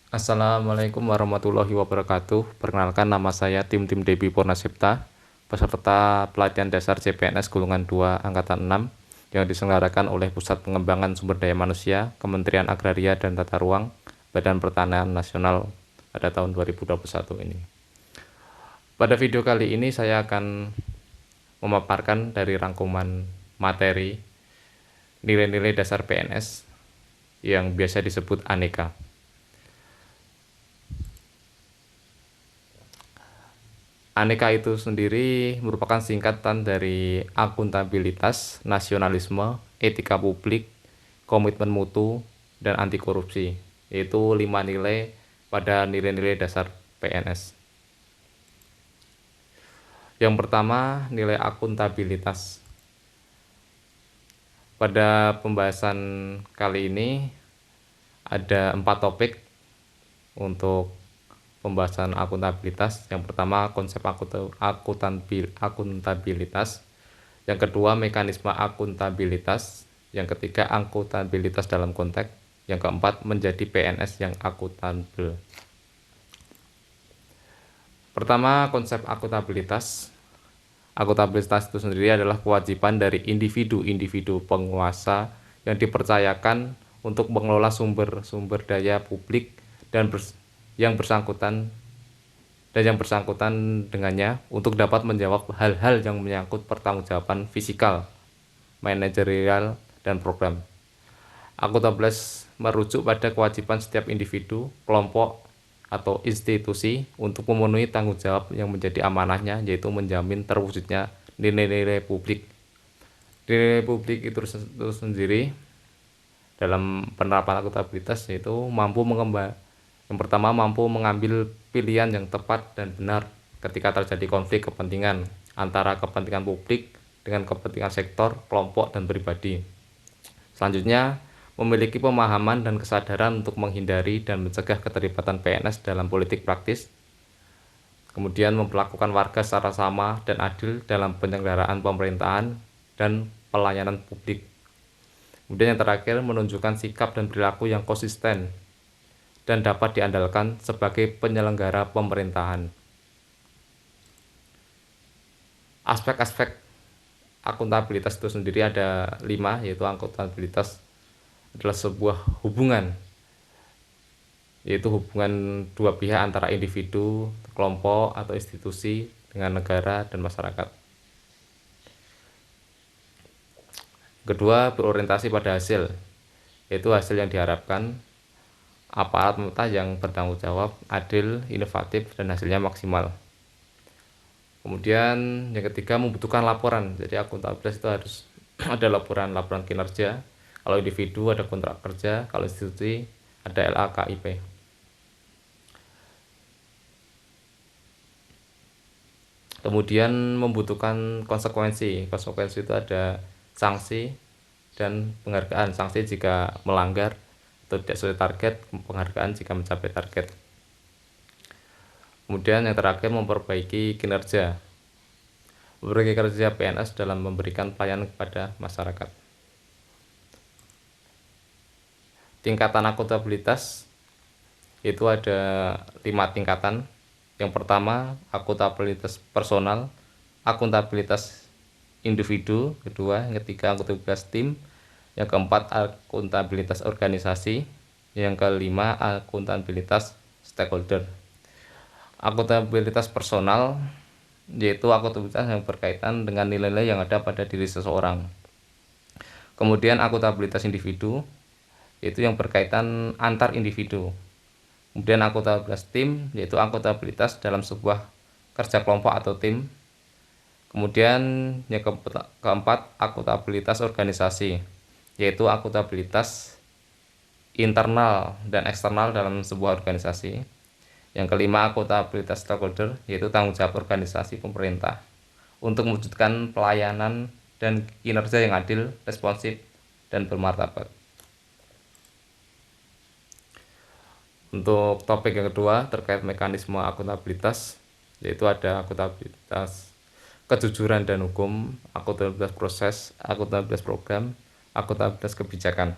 Assalamualaikum warahmatullahi wabarakatuh. Perkenalkan, nama saya Tim Debi Purnasipta, peserta pelatihan dasar CPNS Golongan 2 Angkatan 6 yang diselenggarakan oleh Pusat Pengembangan Sumber Daya Manusia, Kementerian Agraria dan Tata Ruang, Badan Pertanahan Nasional pada tahun 2021 ini. Pada video kali ini saya akan memaparkan dari rangkuman materi nilai-nilai dasar PNS yang biasa disebut aneka. Aneka itu sendiri merupakan singkatan dari akuntabilitas, nasionalisme, etika publik, komitmen mutu, dan anti korupsi, yaitu 5 nilai pada nilai-nilai dasar PNS. Yang pertama, nilai akuntabilitas. Pada pembahasan kali ini ada 4 topik untuk pembahasan akuntabilitas. Yang pertama, konsep akuntabilitas. Yang kedua, mekanisme akuntabilitas. Yang ketiga, akuntabilitas dalam konteks. Yang keempat, menjadi PNS yang akuntabel. Pertama, konsep akuntabilitas. Akuntabilitas itu sendiri adalah kewajiban dari individu-individu penguasa yang dipercayakan untuk mengelola sumber-sumber daya publik dan yang bersangkutan dengannya untuk dapat menjawab hal-hal yang menyangkut pertanggungjawaban fiskal, manajerial, dan program. Akuntabilitas merujuk pada kewajiban setiap individu, kelompok, atau institusi untuk memenuhi tanggung jawab yang menjadi amanahnya, yaitu menjamin terwujudnya nilai-nilai publik. Nilai publik itu sendiri dalam penerapan akuntabilitas yaitu yang pertama, mampu mengambil pilihan yang tepat dan benar ketika terjadi konflik kepentingan antara kepentingan publik dengan kepentingan sektor, kelompok, dan pribadi. Selanjutnya, memiliki pemahaman dan kesadaran untuk menghindari dan mencegah keterlibatan PNS dalam politik praktis. Kemudian, memperlakukan warga secara sama dan adil dalam penyelenggaraan pemerintahan dan pelayanan publik. Kemudian yang terakhir, menunjukkan sikap dan perilaku yang konsisten dan dapat diandalkan sebagai penyelenggara pemerintahan. Aspek-aspek akuntabilitas itu sendiri ada 5, yaitu akuntabilitas adalah sebuah hubungan, yaitu hubungan dua pihak antara individu, kelompok, atau institusi dengan negara dan masyarakat. Kedua, berorientasi pada hasil, yaitu hasil yang diharapkan aparat pemerintah yang bertanggung jawab, adil, inovatif, dan hasilnya maksimal. Kemudian yang ketiga, membutuhkan laporan. Jadi akuntabilitas itu harus ada laporan kinerja. Kalau individu ada kontrak kerja, kalau institusi ada LAKIP. Kemudian membutuhkan konsekuensi. Konsekuensi itu ada sanksi dan penghargaan. Sanksi jika melanggar atau tidak sesuai target, penghargaan jika mencapai target. Kemudian yang terakhir, memperbaiki kinerja. Memperbaiki kinerja PNS dalam memberikan pelayanan kepada masyarakat. Tingkatan akuntabilitas itu ada 5 tingkatan. Yang pertama, akuntabilitas personal, akuntabilitas individu, kedua, yang ketiga akuntabilitas tim, yang keempat akuntabilitas organisasi, yang kelima akuntabilitas stakeholder. Akuntabilitas personal yaitu akuntabilitas yang berkaitan dengan nilai-nilai yang ada pada diri seseorang. Kemudian akuntabilitas individu yaitu yang berkaitan antar individu. Kemudian akuntabilitas tim yaitu akuntabilitas dalam sebuah kerja kelompok atau tim. Kemudian yang keempat, akuntabilitas organisasi yaitu akuntabilitas internal dan eksternal dalam sebuah organisasi. Yang kelima, akuntabilitas stakeholder yaitu tanggung jawab organisasi pemerintah untuk mewujudkan pelayanan dan kinerja yang adil, responsif, dan bermartabat. Untuk topik yang kedua terkait mekanisme akuntabilitas, yaitu ada akuntabilitas kejujuran dan hukum, akuntabilitas proses, akuntabilitas program, akuntabilitas kebijakan.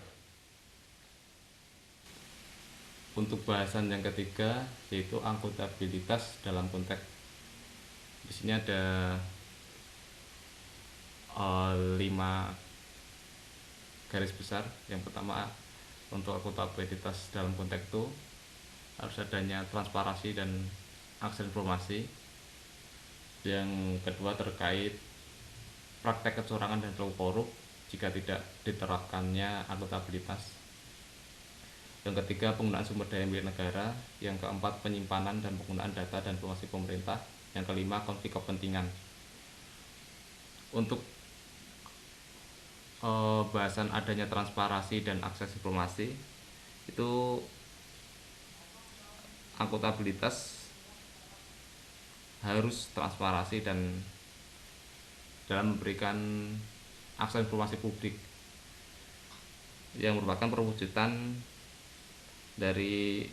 Untuk bahasan yang ketiga yaitu akuntabilitas dalam konteks. Di sini ada 5 garis besar. Yang pertama, untuk akuntabilitas dalam konteks itu harus adanya transparansi dan akses informasi. Yang kedua, terkait praktek kecurangan dan perilaku korup jika tidak diterapkannya akuntabilitas. Yang ketiga, penggunaan sumber daya milik negara. Yang keempat, penyimpanan dan penggunaan data dan informasi pemerintah. Yang kelima, konflik kepentingan. Untuk bahasan adanya transparansi dan akses informasi, itu akuntabilitas harus transparansi dan dalam memberikan akses informasi publik yang merupakan perwujudan dari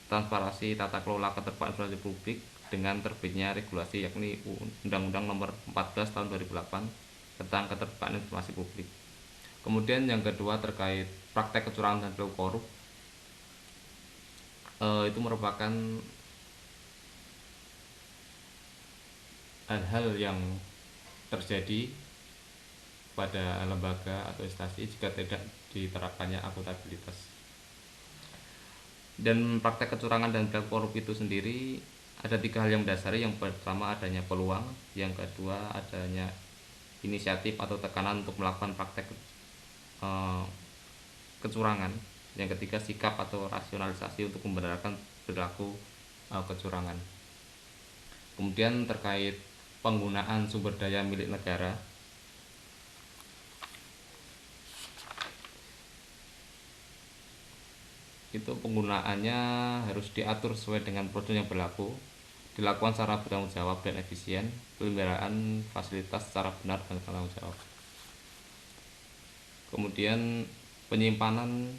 transparansi tata kelola keterbukaan informasi publik dengan terbitnya regulasi, yakni Undang-Undang Nomor 14 Tahun 2008 tentang keterbukaan informasi publik. Kemudian yang kedua, terkait praktek kecurangan dan perilaku korup, itu merupakan hal-hal yang terjadi pada lembaga atau instansi jika tidak diterapkannya akuntabilitas. Dan praktek kecurangan dan perilaku korup itu sendiri ada 3 hal yang mendasari. Yang pertama, adanya peluang. Yang kedua, adanya inisiatif atau tekanan untuk melakukan praktek kecurangan. Yang ketiga, sikap atau rasionalisasi untuk membenarkan perilaku kecurangan. Kemudian terkait penggunaan sumber daya milik negara, itu penggunaannya harus diatur sesuai dengan prosedur yang berlaku, dilakukan secara bertanggung jawab dan efisien, pemeliharaan fasilitas secara benar dan bertanggung jawab. Kemudian penyimpanan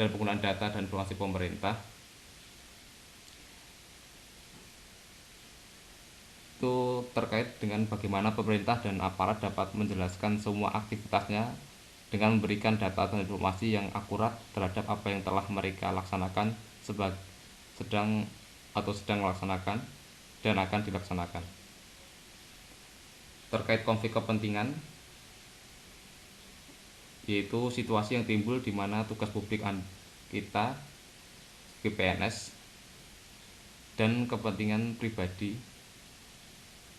dan penggunaan data dan informasi pemerintah, itu terkait dengan bagaimana pemerintah dan aparat dapat menjelaskan semua aktivitasnya dengan memberikan data dan informasi yang akurat terhadap apa yang telah mereka laksanakan, sedang melaksanakan dan akan dilaksanakan. Terkait konflik kepentingan, yaitu situasi yang timbul di mana tugas publik kita sebagai PNS dan kepentingan pribadi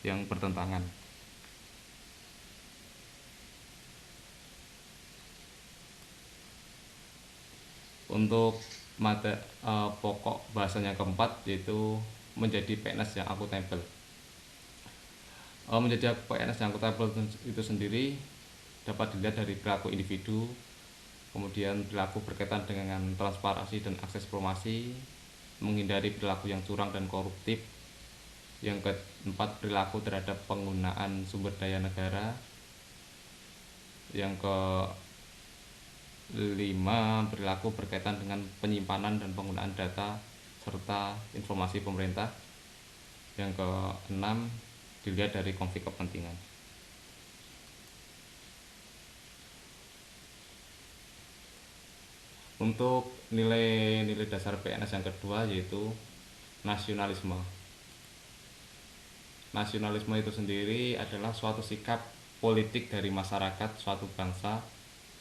yang bertentangan. Untuk pokok bahasan yang keempat yaitu menjadi PNS yang akuntabel. Menjadi PNS yang akuntabel itu sendiri dapat dilihat dari perilaku individu, kemudian perilaku berkaitan dengan transparansi dan akses informasi, menghindari perilaku yang curang dan koruptif. Yang keempat, perilaku terhadap penggunaan sumber daya negara. Yang kelima, perilaku berkaitan dengan penyimpanan dan penggunaan data serta informasi pemerintah. Yang keenam, dilihat dari konflik kepentingan. Untuk nilai-nilai dasar PNS yang kedua yaitu nasionalisme. Nasionalisme itu sendiri adalah suatu sikap politik dari masyarakat suatu bangsa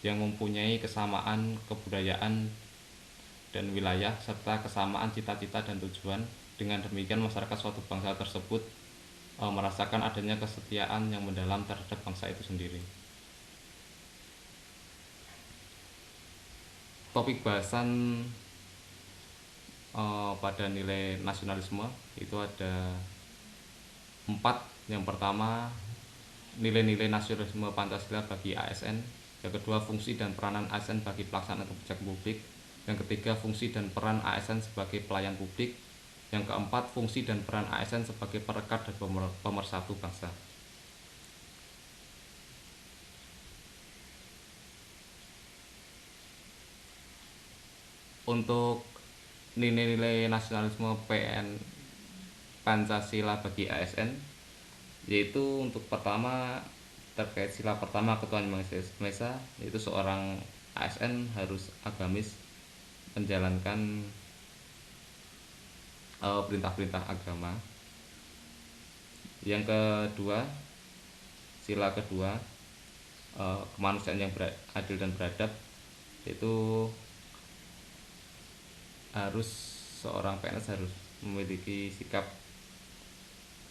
yang mempunyai kesamaan kebudayaan dan wilayah serta kesamaan cita-cita dan tujuan. Dengan demikian masyarakat suatu bangsa tersebut merasakan adanya kesetiaan yang mendalam terhadap bangsa itu sendiri. Topik bahasan pada nilai nasionalisme itu ada 4. Yang pertama, nilai-nilai nasionalisme Pancasila bagi ASN. Yang kedua, fungsi dan peranan ASN bagi pelaksanaan kebijakan publik. Yang ketiga, fungsi dan peran ASN sebagai pelayan publik. Yang keempat, fungsi dan peran ASN sebagai perekat dan pemersatu bangsa. Untuk nilai-nilai nasionalisme Pancasila bagi ASN, yaitu untuk pertama terkait sila pertama Ketuhanan Maha Esa, yaitu seorang ASN harus agamis menjalankan perintah-perintah agama. Yang kedua, sila kedua, kemanusiaan yang adil dan beradab, yaitu harus seorang PNS harus memiliki sikap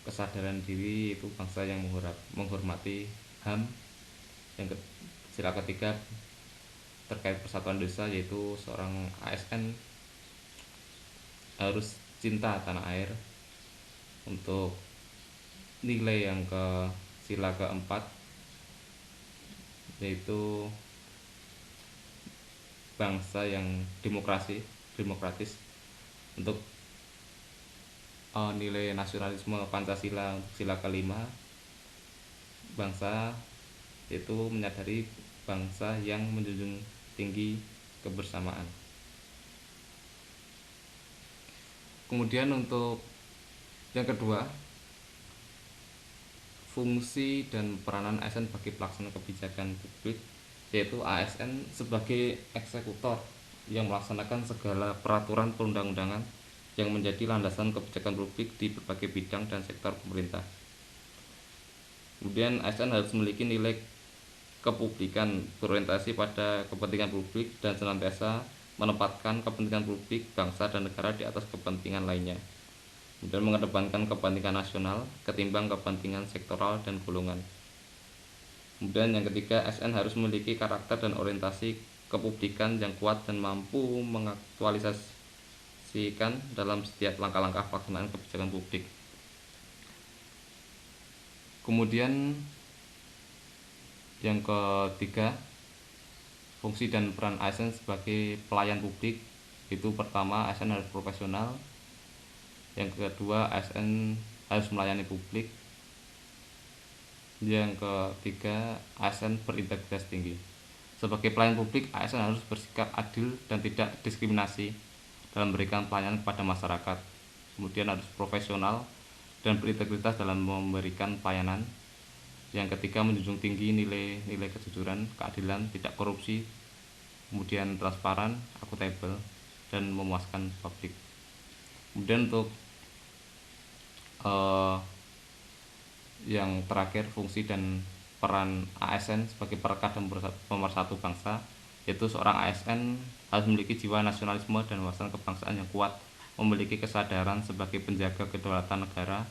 kesadaran diri, itu bangsa yang menghormati HAM. Sila ketiga terkait persatuan desa, yaitu seorang ASN harus cinta tanah air. Untuk nilai yang ke sila keempat, yaitu bangsa yang demokratis. Untuk nilai nasionalisme Pancasila, untuk sila kelima, bangsa yaitu menyadari bangsa yang menjunjung tinggi kebersamaan. Kemudian untuk yang kedua, fungsi dan peranan ASN bagi pelaksana kebijakan publik, yaitu ASN sebagai eksekutor yang melaksanakan segala peraturan perundang-undangan yang menjadi landasan kebijakan publik di berbagai bidang dan sektor pemerintah. Kemudian ASN harus memiliki nilai kepublikan, berorientasi pada kepentingan publik dan senantiasa menempatkan kepentingan publik, bangsa dan negara di atas kepentingan lainnya, dan mengedepankan kepentingan nasional ketimbang kepentingan sektoral dan golongan. Kemudian yang ketiga, ASN harus memiliki karakter dan orientasi kepublikan yang kuat dan mampu mengaktualisasikan dalam setiap langkah-langkah pelaksanaan kebijakan publik. Kemudian yang ketiga, fungsi dan peran ASN sebagai pelayan publik, itu pertama, ASN harus profesional. Yang kedua, ASN harus melayani publik. Yang ketiga, ASN berintegritas tinggi. Sebagai pelayan publik, ASN harus bersikap adil dan tidak diskriminasi dalam memberikan pelayanan kepada masyarakat. Kemudian harus profesional dan berintegritas dalam memberikan pelayanan. Yang ketiga, menjunjung tinggi nilai-nilai kejujuran, keadilan, tidak korupsi, kemudian transparan, akuntabel, dan memuaskan publik. Kemudian untuk yang terakhir, fungsi dan peran ASN sebagai perekat dan pemersatu bangsa, yaitu seorang ASN harus memiliki jiwa nasionalisme dan wawasan kebangsaan yang kuat, memiliki kesadaran sebagai penjaga kedaulatan negara,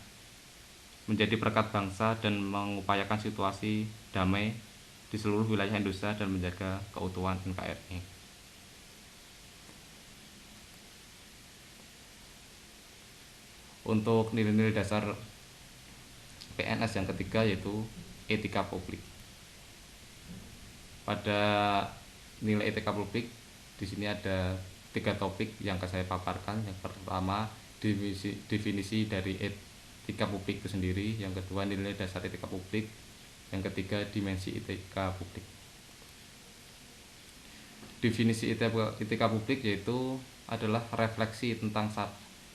menjadi perekat bangsa dan mengupayakan situasi damai di seluruh wilayah Indonesia dan menjaga keutuhan NKRI. Untuk nilai-nilai dasar PNS yang ketiga, yaitu etika publik. Pada nilai etika publik, di sini ada 3 topik yang saya paparkan. Yang pertama, definisi dari etika publik itu sendiri. Yang kedua, nilai dasar etika publik. Yang ketiga, dimensi etika publik. Definisi etika publik yaitu adalah refleksi tentang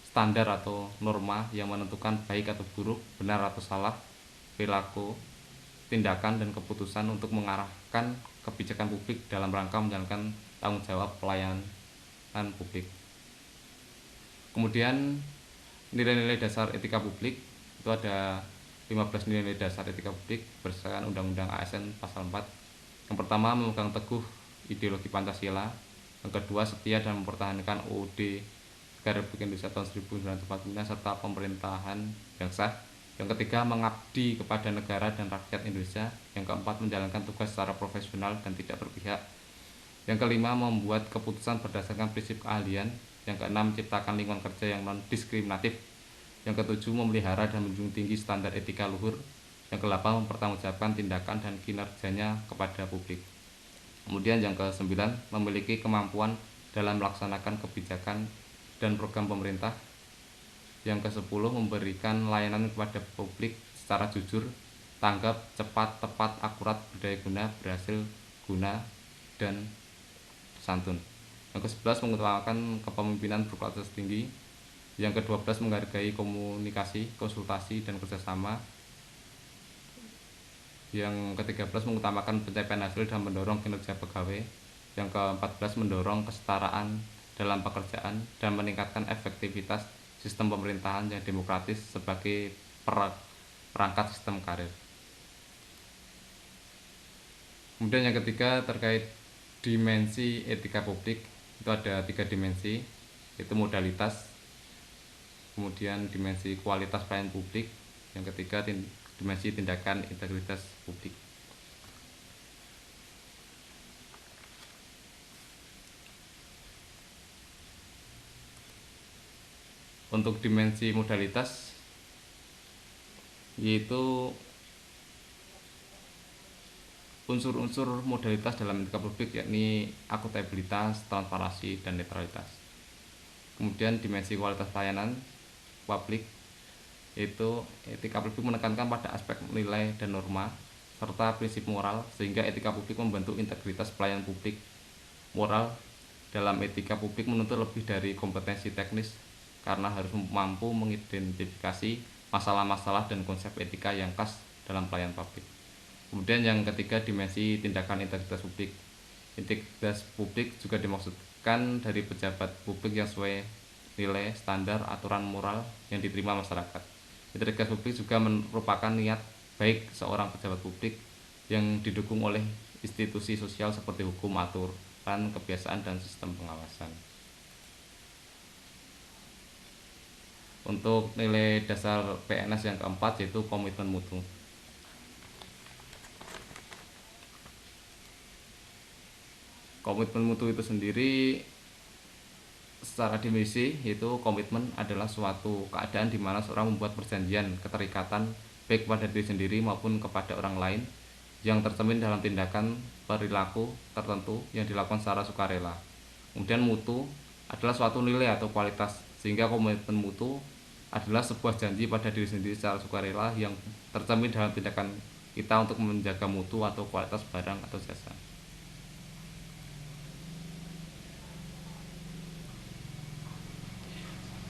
standar atau norma yang menentukan baik atau buruk, benar atau salah, perilaku, tindakan, dan keputusan untuk mengarahkan kebijakan publik dalam rangka menjalankan tanggung jawab pelayanan publik. Kemudian nilai-nilai dasar etika publik itu ada 15 nilai dasar etika publik berdasarkan Undang-Undang ASN Pasal 4. Yang pertama, memegang teguh ideologi Pancasila. Yang kedua, setia dan mempertahankan UUD Negara Republik Indonesia tahun 1945 serta pemerintahan yang sah. Yang ketiga, mengabdi kepada negara dan rakyat Indonesia. Yang keempat, menjalankan tugas secara profesional dan tidak berpihak. Yang kelima, membuat keputusan berdasarkan prinsip keahlian. Yang keenam, menciptakan lingkungan kerja yang non-diskriminatif. Yang ketujuh, memelihara dan menjunjung tinggi standar etika luhur. Yang kedelapan, mempertanggungjawabkan tindakan dan kinerjanya kepada publik. Kemudian yang kesembilan, memiliki kemampuan dalam melaksanakan kebijakan dan program pemerintah. Yang ke-10, memberikan layanan kepada publik secara jujur, tanggap, cepat, tepat, akurat, berdaya guna, berhasil guna, dan santun. Yang ke-11, mengutamakan kepemimpinan berkualitas tinggi. Yang ke-12, menghargai komunikasi, konsultasi, dan kerjasama. Yang ke-13, mengutamakan pencapaian hasil dan mendorong kinerja pegawai. Yang ke-14, mendorong kesetaraan dalam pekerjaan dan meningkatkan efektivitas sistem pemerintahan yang demokratis sebagai perangkat sistem karir. Kemudian yang ketiga terkait dimensi etika publik, itu ada 3 dimensi, yaitu modalitas, kemudian dimensi kualitas pelayanan publik, yang ketiga dimensi tindakan integritas publik. Untuk dimensi modalitas, yaitu unsur-unsur modalitas dalam etika publik, yakni akuntabilitas, transparansi, dan netralitas. Kemudian dimensi kualitas pelayanan publik, yaitu etika publik menekankan pada aspek nilai dan norma serta prinsip moral, sehingga etika publik membentuk integritas pelayanan publik. Moral dalam etika publik menuntut lebih dari kompetensi teknis, karena harus mampu mengidentifikasi masalah-masalah dan konsep etika yang khas dalam pelayanan publik. Kemudian yang ketiga, dimensi tindakan integritas publik. Integritas publik juga dimaksudkan dari pejabat publik yang sesuai nilai, standar, aturan moral yang diterima masyarakat. Integritas publik juga merupakan niat baik seorang pejabat publik yang didukung oleh institusi sosial seperti hukum, aturan, kebiasaan, dan sistem pengawasan. Untuk nilai dasar PNS yang keempat, yaitu komitmen mutu. Komitmen mutu itu sendiri secara definisi, yaitu komitmen adalah suatu keadaan di mana seorang membuat perjanjian, keterikatan baik kepada diri sendiri maupun kepada orang lain yang tercermin dalam tindakan perilaku tertentu yang dilakukan secara sukarela. Kemudian mutu adalah suatu nilai atau kualitas, sehingga komitmen mutu adalah sebuah janji pada diri sendiri secara sukarela yang tercermin dalam tindakan kita untuk menjaga mutu atau kualitas barang atau jasa.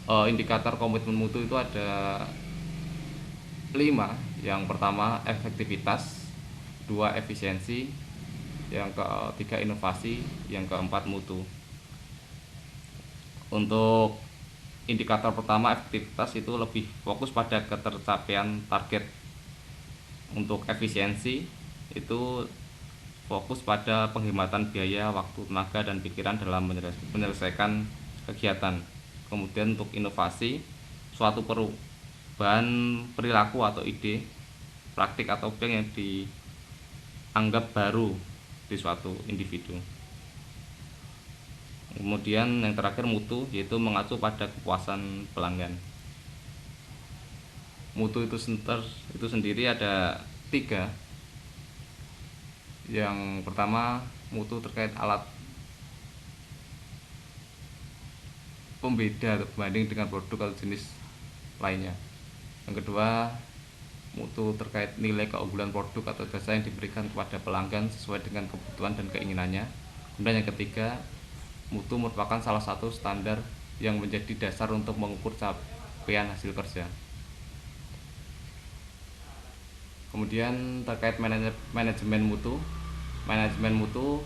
Indikator komitmen mutu itu ada 5. Yang pertama efektivitas, 2 efisiensi, yang ketiga inovasi, yang keempat mutu. Untuk indikator pertama efektivitas itu lebih fokus pada ketercapaian target. Untuk efisiensi itu fokus pada penghematan biaya, waktu, tenaga, dan pikiran dalam menyelesaikan kegiatan. Kemudian untuk inovasi, suatu perubahan perilaku atau ide, praktik atau yang dianggap baru di suatu individu. Kemudian yang terakhir mutu, yaitu mengacu pada kepuasan pelanggan. Mutu itu sendiri ada 3. Yang pertama, mutu terkait alat pembeda berbanding dengan produk atau jenis lainnya. Yang kedua, mutu terkait nilai keunggulan produk atau jasa yang diberikan kepada pelanggan sesuai dengan kebutuhan dan keinginannya. Kemudian yang ketiga, mutu merupakan salah satu standar yang menjadi dasar untuk mengukur capaian hasil kerja. Kemudian terkait manajemen mutu. Manajemen mutu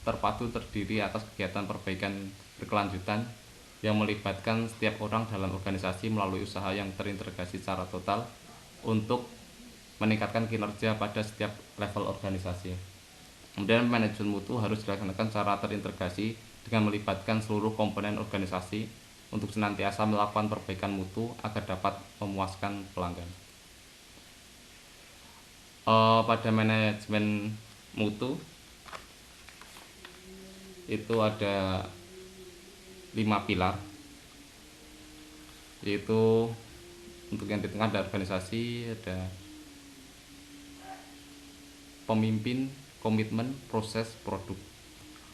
terpadu terdiri atas kegiatan perbaikan berkelanjutan yang melibatkan setiap orang dalam organisasi melalui usaha yang terintegrasi secara total untuk meningkatkan kinerja pada setiap level organisasi. Kemudian manajemen mutu harus dilaksanakan secara terintegrasi dengan melibatkan seluruh komponen organisasi untuk senantiasa melakukan perbaikan mutu agar dapat memuaskan pelanggan. Pada manajemen mutu itu ada 5 pilar, yaitu untuk yang di tengah ada organisasi, ada pemimpin, komitmen, proses, produk.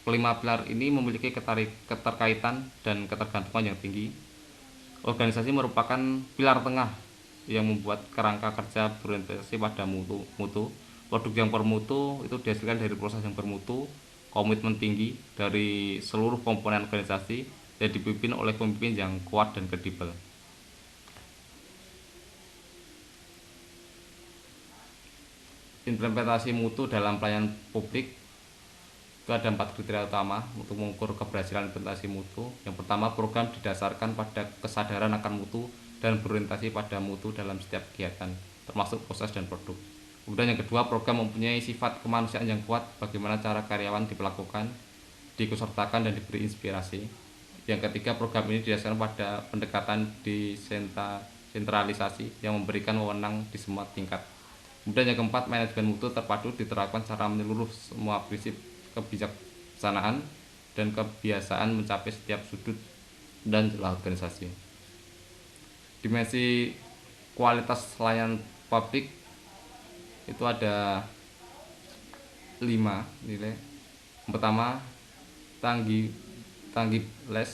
Kelima pilar ini memiliki keterkaitan dan ketergantungan yang tinggi. Organisasi merupakan pilar tengah yang membuat kerangka kerja berorientasi pada mutu. Produk yang bermutu itu dihasilkan dari proses yang bermutu. Komitmen tinggi dari seluruh komponen organisasi dan dipimpin oleh pemimpin yang kuat dan kredibel. Implementasi mutu dalam pelayanan publik Itu ada 4 kriteria utama untuk mengukur keberhasilan implementasi mutu. Yang pertama, program didasarkan pada kesadaran akan mutu dan berorientasi pada mutu dalam setiap kegiatan, termasuk proses dan produk. Kemudian yang kedua, program mempunyai sifat kemanusiaan yang kuat, bagaimana cara karyawan diperlakukan, diikutsertakan, dan diberi inspirasi. Yang ketiga, program ini didasarkan pada pendekatan desentralisasi yang memberikan wewenang di semua tingkat. Kemudian yang keempat, manajemen mutu terpadu diterapkan secara menyeluruh semua prinsip kebijaksanaan dan kebiasaan mencapai setiap sudut dan celah organisasi. Dimensi kualitas layanan publik itu ada 5 nilai. Yang pertama, tangibles,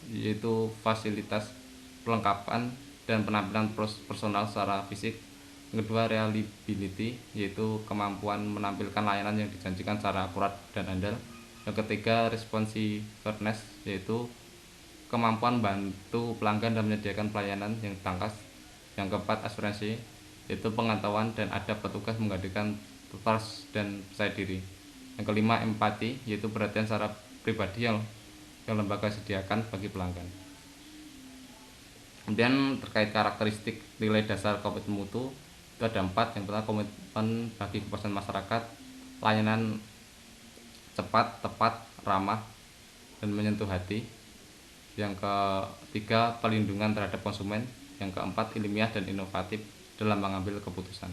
yaitu fasilitas perlengkapan dan penampilan personal secara fisik. Yang kedua, reliability, yaitu kemampuan menampilkan layanan yang dijanjikan secara akurat dan andal. Yang ketiga, responsiveness, yaitu kemampuan bantu pelanggan dan menyediakan pelayanan yang tangkas. Yang keempat, asuransi, yaitu pengetahuan dan adab petugas menghadirkan trust dan percaya diri. Yang kelima, empati, yaitu perhatian secara pribadi yang lembaga sediakan bagi pelanggan. Kemudian terkait karakteristik nilai dasar komitmen mutu itu ada 4. Yang pertama, komitmen bagi kepuasan masyarakat, layanan cepat, tepat, ramah, dan menyentuh hati. Yang ketiga, perlindungan terhadap konsumen. Yang keempat, ilmiah dan inovatif dalam mengambil keputusan.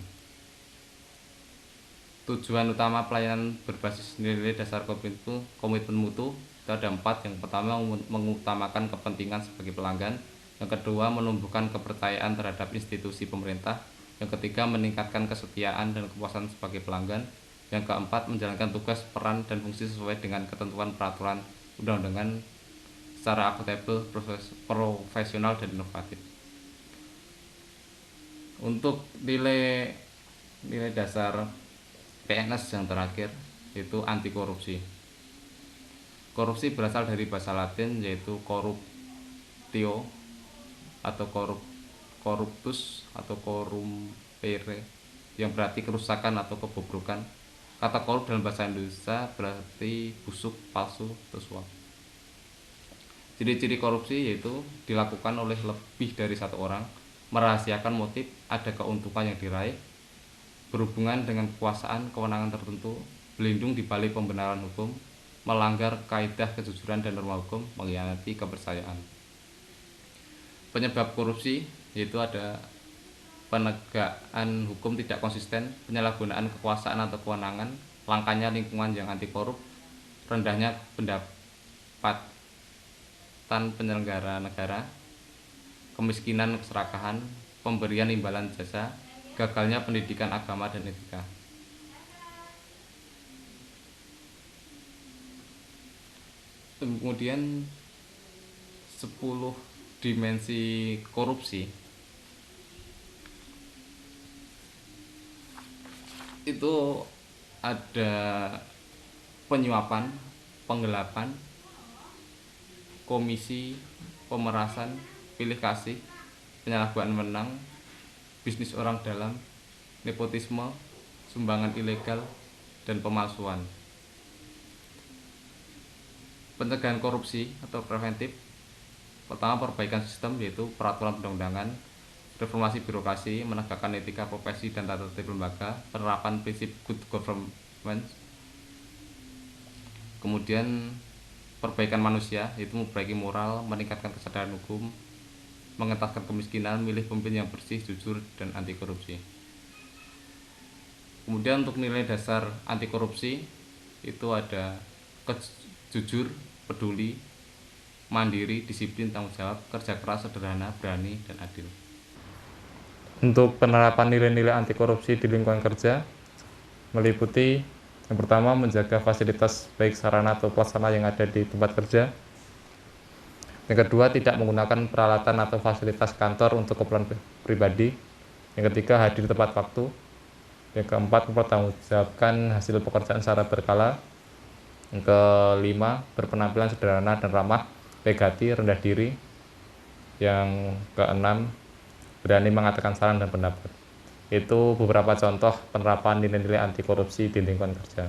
Tujuan utama pelayanan berbasis nilai dasar komitmen mutu itu ada 4. Yang pertama, mengutamakan kepentingan sebagai pelanggan. Yang kedua, menumbuhkan kepercayaan terhadap institusi pemerintah. Yang ketiga, meningkatkan kesetiaan dan kepuasan sebagai pelanggan. Yang keempat, menjalankan tugas, peran, dan fungsi sesuai dengan ketentuan peraturan undang-undangan secara akuntabel, profesional, dan inovatif. Untuk nilai dasar PNS yang terakhir yaitu anti korupsi. Korupsi berasal dari bahasa Latin yaitu corruptio atau corruptus atau corrumpere, yang berarti kerusakan atau kebobrokan. Kata korup dalam bahasa Indonesia berarti busuk, palsu, atau suap. Ciri-ciri korupsi yaitu dilakukan oleh lebih dari satu orang, merahasiakan motif, ada keuntungan yang diraih, berhubungan dengan kekuasaan, kewenangan tertentu, berlindung di balik pembenaran hukum, melanggar kaidah kejujuran dan norma hukum, mengkhianati kepercayaan. Penyebab korupsi yaitu ada penegakan hukum tidak konsisten, penyalahgunaan kekuasaan atau kewenangan, langkanya lingkungan yang anti korup, rendahnya pendapatan penyelenggara negara, kemiskinan, keserakahan, pemberian imbalan jasa, gagalnya pendidikan agama dan etika. Kemudian 10 dimensi korupsi itu ada penyuapan, penggelapan, komisi, pemerasan, pilih kasih, penyalahgunaan wewenang, bisnis orang dalam, nepotisme, sumbangan ilegal, dan pemalsuan. Pencegahan korupsi atau preventif, pertama perbaikan sistem yaitu peraturan perundang-undangan, reformasi birokrasi, menegakkan etika profesi dan tata tertib lembaga, penerapan prinsip good government. Kemudian perbaikan manusia yaitu memperbaiki moral, meningkatkan kesadaran hukum, mengentaskan kemiskinan, milih pemimpin yang bersih, jujur, dan anti korupsi. Kemudian untuk nilai dasar anti korupsi itu ada jujur, peduli, mandiri, disiplin, tanggung jawab, kerja keras, sederhana, berani, dan adil. Untuk penerapan nilai-nilai anti korupsi di lingkungan kerja meliputi yang pertama, menjaga fasilitas baik sarana atau pelaksana yang ada di tempat kerja. Yang kedua, tidak menggunakan peralatan atau fasilitas kantor untuk keperluan pribadi. Yang ketiga, hadir tepat waktu. Yang keempat, mempertanggungjawabkan hasil pekerjaan secara berkala. Yang kelima, berpenampilan sederhana dan ramah, baik hati, rendah diri. Yang keenam, berani mengatakan saran dan pendapat. Itu beberapa contoh penerapan nilai-nilai anti korupsi di lingkungan kerja.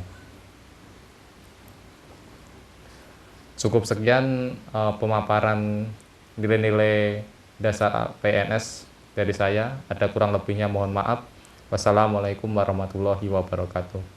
Cukup sekian pemaparan nilai-nilai dasar PNS dari saya. Ada kurang lebihnya mohon maaf. Wassalamualaikum warahmatullahi wabarakatuh.